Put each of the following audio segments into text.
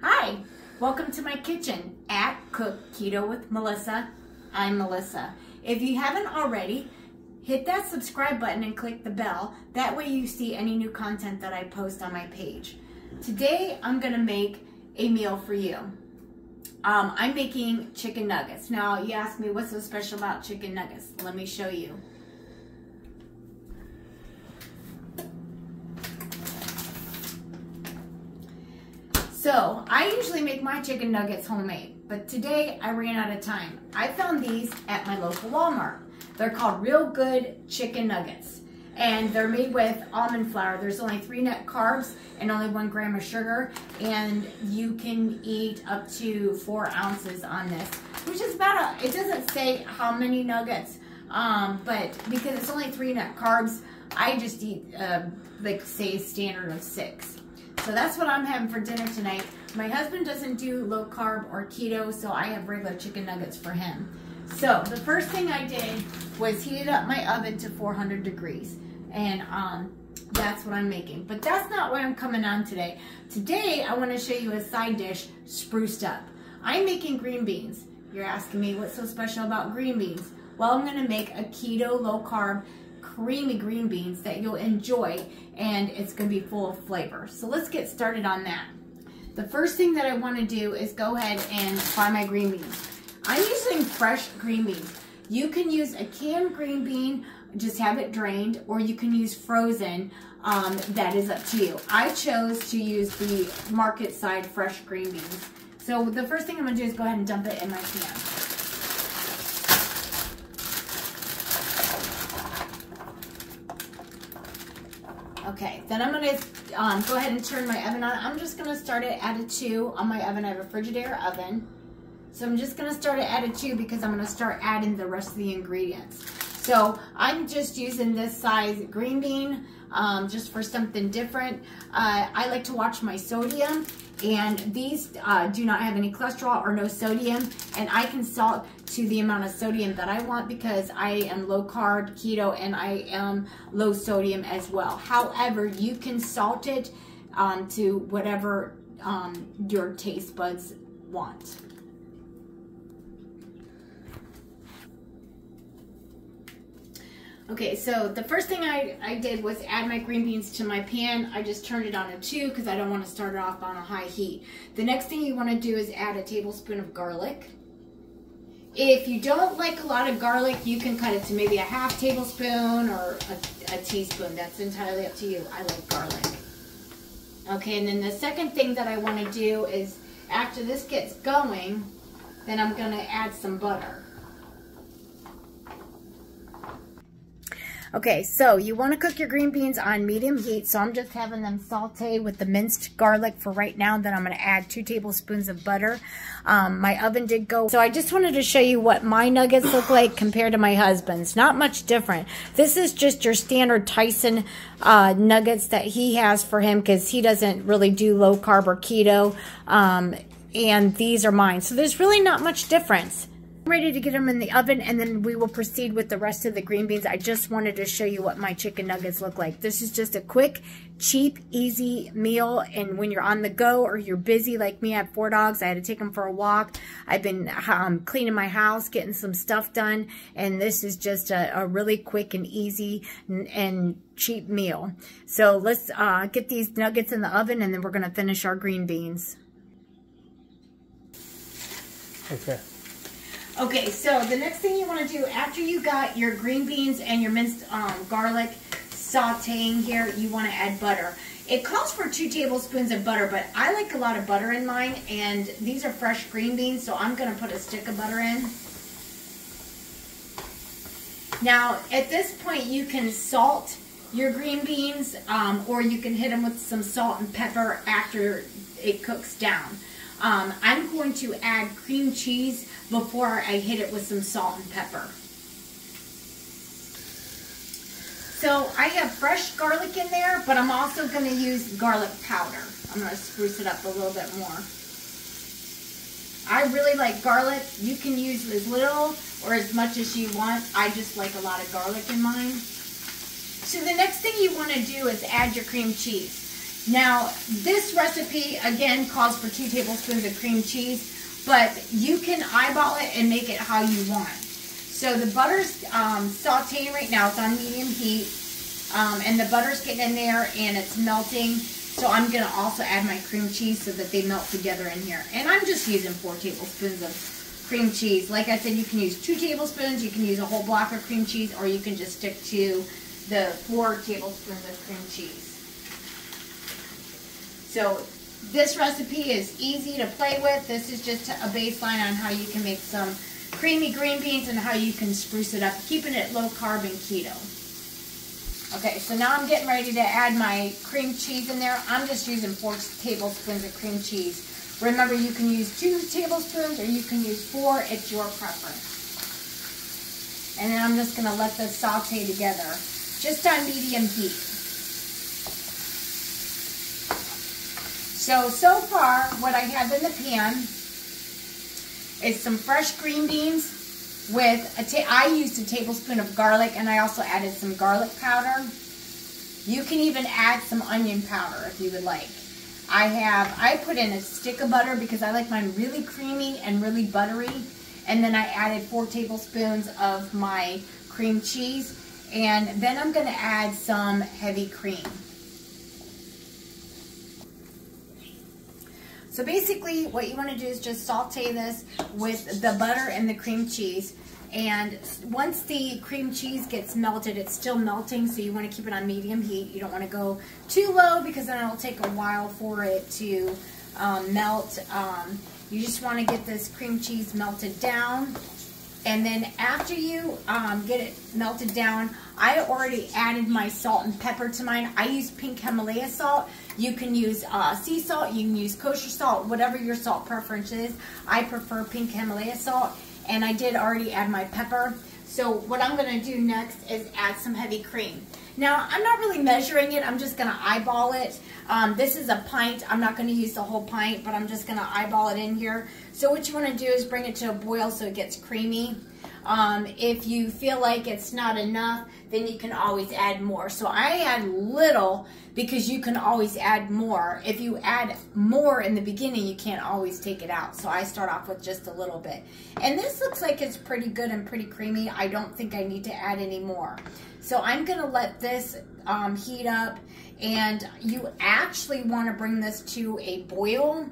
Hi, welcome to my kitchen at Cook Keto with Melissa. I'm Melissa. If you haven't already, hit that subscribe button and click the bell. That way you see any new content that I post on my page. Today I'm gonna make a meal for you. I'm making chicken nuggets. Now you ask me what's so special about chicken nuggets. Let me show you. So, I usually make my chicken nuggets homemade, but today I ran out of time. I found these at my local Walmart. They're called Real Good Chicken Nuggets, and they're made with almond flour. There's only 3 net carbs and only 1 gram of sugar, and you can eat up to 4 ounces on this, which is about it doesn't say how many nuggets, but because it's only 3 net carbs, I just eat, like say, a standard of 6. So that's what I'm having for dinner tonight. My husband doesn't do low carb or keto, so I have regular chicken nuggets for him. So the first thing I did was heated up my oven to 400 degrees. And that's what I'm making. But that's not what I'm coming on today. Today, I want to show you a side dish spruced up. I'm making green beans. You're asking me what's so special about green beans. Well, I'm going to make a keto low carb creamy green beans that you'll enjoy, and it's going to be full of flavor. So let's get started on that. The first thing that I want to do is go ahead and fry my green beans. I'm using fresh green beans. You can use a canned green bean, just have it drained, or you can use frozen. That is up to you. I chose to use the market side fresh green beans. So the first thing I'm going to do is go ahead and dump it in my pan. Okay, then I'm going to go ahead and turn my oven on. I'm just going to start it at a 2 on my oven. I have a Frigidaire oven. So I'm just going to start it at a 2 because I'm going to start adding the rest of the ingredients. So I'm just using this size green bean just for something different. I like to watch my sodium, and these do not have any cholesterol or no sodium, and I can salt to the amount of sodium that I want because I am low carb, keto, and I am low sodium as well. However, you can salt it to whatever your taste buds want. Okay, so the first thing I did was add my green beans to my pan. I just turned it on a 2 because I don't want to start it off on a high heat. The next thing you want to do is add a tablespoon of garlic. If you don't like a lot of garlic, you can cut it to maybe a ½ tablespoon or a teaspoon. That's entirely up to you. I like garlic. Okay, and then the second thing that I want to do is after this gets going, then I'm going to add some butter. Okay, so you want to cook your green beans on medium heat, so I'm just having them saute with the minced garlic for right now. Then I'm going to add 2 tablespoons of butter. My oven did go, so I just wanted to show you what my nuggets look like compared to my husband's. Not much different. This is just your standard Tyson nuggets that he has for him because he doesn't really do low carb or keto, and these are mine. So there's really not much difference. I'm ready to get them in the oven, and then we will proceed with the rest of the green beans. I just wanted to show you what my chicken nuggets look like. This is just a quick, cheap, easy meal, and when you're on the go or you're busy like me, I have 4 dogs. I had to take them for a walk. I've been cleaning my house, getting some stuff done, and this is just a really quick and easy and cheap meal. So let's get these nuggets in the oven, and then we're going to finish our green beans. Okay. Okay, so the next thing you want to do after you got your green beans and your minced garlic sauteing here, you want to add butter. It calls for 2 tablespoons of butter, but I like a lot of butter in mine, and these are fresh green beans, so I'm going to put a stick of butter in. Now, at this point, you can salt your green beans, or you can hit them with some salt and pepper after it cooks down. I'm going to add cream cheese before I hit it with some salt and pepper. So I have fresh garlic in there, but I'm also going to use garlic powder. I'm going to spruce it up a little bit more. I really like garlic. You can use as little or as much as you want. I just like a lot of garlic in mine. So the next thing you want to do is add your cream cheese. Now, this recipe, again, calls for 2 tablespoons of cream cheese, but you can eyeball it and make it how you want. So the butter's sauteing right now. It's on medium heat, and the butter's getting in there, and it's melting. So I'm going to also add my cream cheese so that they melt together in here. And I'm just using 4 tablespoons of cream cheese. Like I said, you can use 2 tablespoons, you can use a whole block of cream cheese, or you can just stick to the 4 tablespoons of cream cheese. So this recipe is easy to play with. This is just a baseline on how you can make some creamy green beans and how you can spruce it up, keeping it low carb and keto. Okay, so now I'm getting ready to add my cream cheese in there. I'm just using 4 tablespoons of cream cheese. Remember, you can use 2 tablespoons or you can use 4. It's your preference. And then I'm just going to let this saute together, just on medium heat. So far, what I have in the pan is some fresh green beans with, I used a tablespoon of garlic, and I also added some garlic powder. You can even add some onion powder if you would like. I put in a stick of butter because I like mine really creamy and really buttery. And then I added 4 tablespoons of my cream cheese. And then I'm going to add some heavy cream. So basically what you want to do is just saute this with the butter and the cream cheese. And once the cream cheese gets melted, it's still melting, so you want to keep it on medium heat. You don't want to go too low because then it'll take a while for it to melt. You just want to get this cream cheese melted down. And then after you get it melted down, I already added my salt and pepper to mine. I use Pink Hemilaya salt. You can use sea salt, you can use kosher salt, whatever your salt preference is. I prefer Pink Hemilaya salt, and I did already add my pepper. So what I'm going to do next is add some heavy cream. Now, I'm not really measuring it. I'm just going to eyeball it. This is a pint. I'm not going to use the whole pint, but I'm just going to eyeball it in here. So what you want to do is bring it to a boil so it gets creamy. If you feel like it's not enough, then you can always add more. So I add little because you can always add more. If you add more in the beginning, you can't always take it out. So I start off with just a little bit. And this looks like it's pretty good and pretty creamy. I don't think I need to add any more. So I'm going to let this heat up, and you actually want to bring this to a boil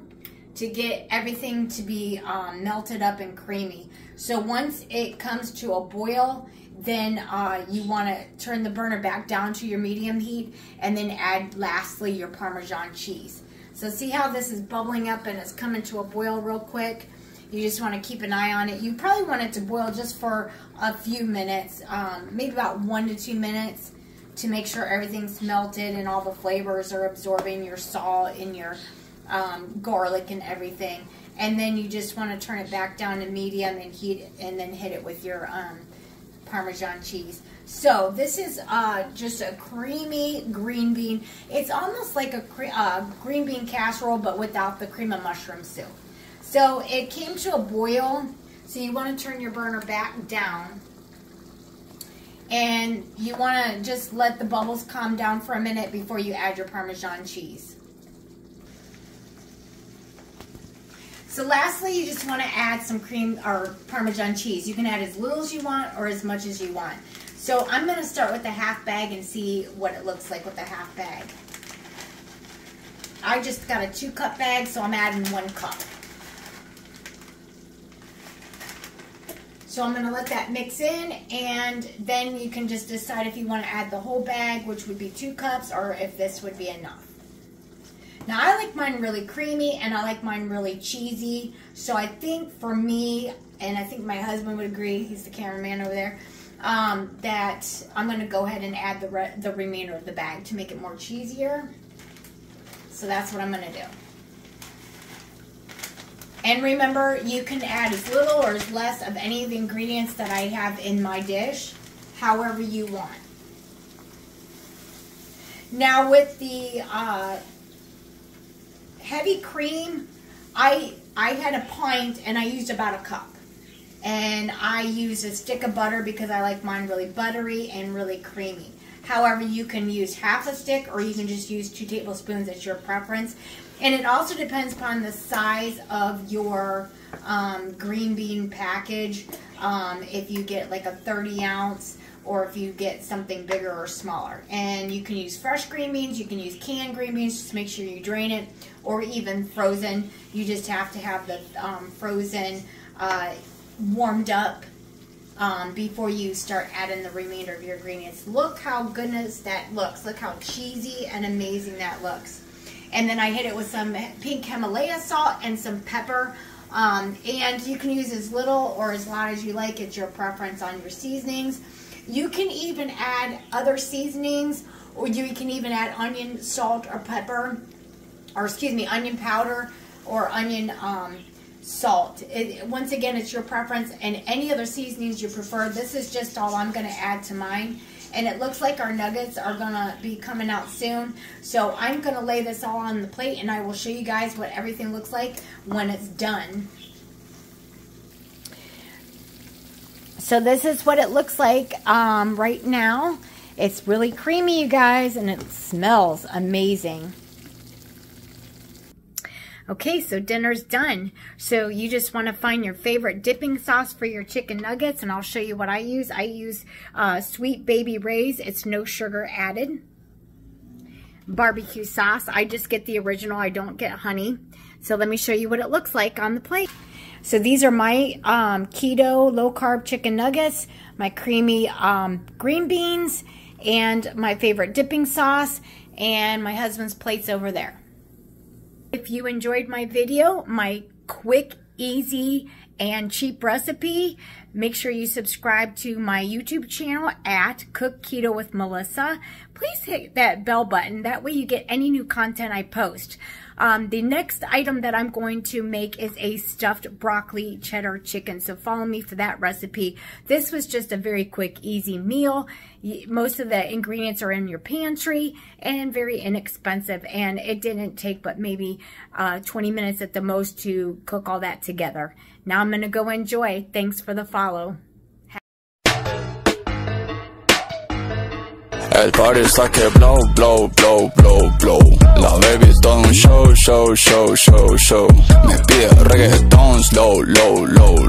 to get everything to be melted up and creamy. So once it comes to a boil, then you want to turn the burner back down to your medium heat, and then add lastly your Parmesan cheese. So see how this is bubbling up and it's coming to a boil real quick? You just want to keep an eye on it. You probably want it to boil just for a few minutes, maybe about 1 to 2 minutes, to make sure everything's melted and all the flavors are absorbing your salt and your garlic and everything. And then you just want to turn it back down to medium and heat it, and then hit it with your Parmesan cheese. So this is just a creamy green bean. It's almost like a green bean casserole, but without the cream of mushroom soup. So it came to a boil, so you want to turn your burner back down. And you want to just let the bubbles calm down for a minute before you add your Parmesan cheese. So lastly, you just want to add some cream or Parmesan cheese. You can add as little as you want or as much as you want. So I'm going to start with the half bag and see what it looks like with the half bag. I just got a 2-cup bag, so I'm adding 1 cup. So I'm going to let that mix in, and then you can just decide if you want to add the whole bag, which would be 2 cups, or if this would be enough. Now, I like mine really creamy, and I like mine really cheesy. So I think for me, and I think my husband would agree, he's the cameraman over there, that I'm going to go ahead and add the remainder of the bag to make it more cheesier. So that's what I'm going to do. And remember, you can add as little or as less of any of the ingredients that I have in my dish, however you want. Now with the heavy cream, I had a pint and I used about a cup. And I used a stick of butter because I like mine really buttery and really creamy. However, you can use half a stick or you can just use 2 tablespoons. It's your preference. And it also depends upon the size of your green bean package. If you get like a 30 ounce or if you get something bigger or smaller. And you can use fresh green beans, you can use canned green beans, just make sure you drain it, or even frozen. You just have to have the frozen warmed up before you start adding the remainder of your ingredients. Look how goodness that looks. Look how cheesy and amazing that looks. And then I hit it with some Pink Hemilaya salt and some pepper. And you can use as little or as lot as you like. It's your preference on your seasonings. You can even add other seasonings, or you can even add onion, salt, or pepper, or excuse me, onion powder or onion salt. Once again, it's your preference, and any other seasonings you prefer. This is just all I'm going to add to mine. And it looks like our nuggets are going to be coming out soon. So I'm going to lay this all on the plate, and I will show you guys what everything looks like when it's done. So this is what it looks like right now. It's really creamy, you guys, and it smells amazing. Okay, so dinner's done. So you just want to find your favorite dipping sauce for your chicken nuggets, and I'll show you what I use. I use Sweet Baby Ray's. It's no sugar added. Barbecue sauce. I just get the original. I don't get honey. So let me show you what it looks like on the plate. So these are my keto low-carb chicken nuggets, my creamy green beans, and my favorite dipping sauce, and my husband's plates over there. If you enjoyed my video, my quick, easy, and cheap recipe, make sure you subscribe to my YouTube channel at Cook Keto with Melissa. Please hit that bell button. That way you get any new content I post. The next item that I'm going to make is a stuffed broccoli cheddar chicken. So follow me for that recipe. This was just a very quick, easy meal. Most of the ingredients are in your pantry and very inexpensive. And it didn't take but maybe 20 minutes at the most to cook all that together. Now I'm going to go enjoy. Thanks for the follow. El party está que blow, blow, blow, blow, blow. La baby es todo un show, show, show, show, show. Me pide reggaetón slow, low, low.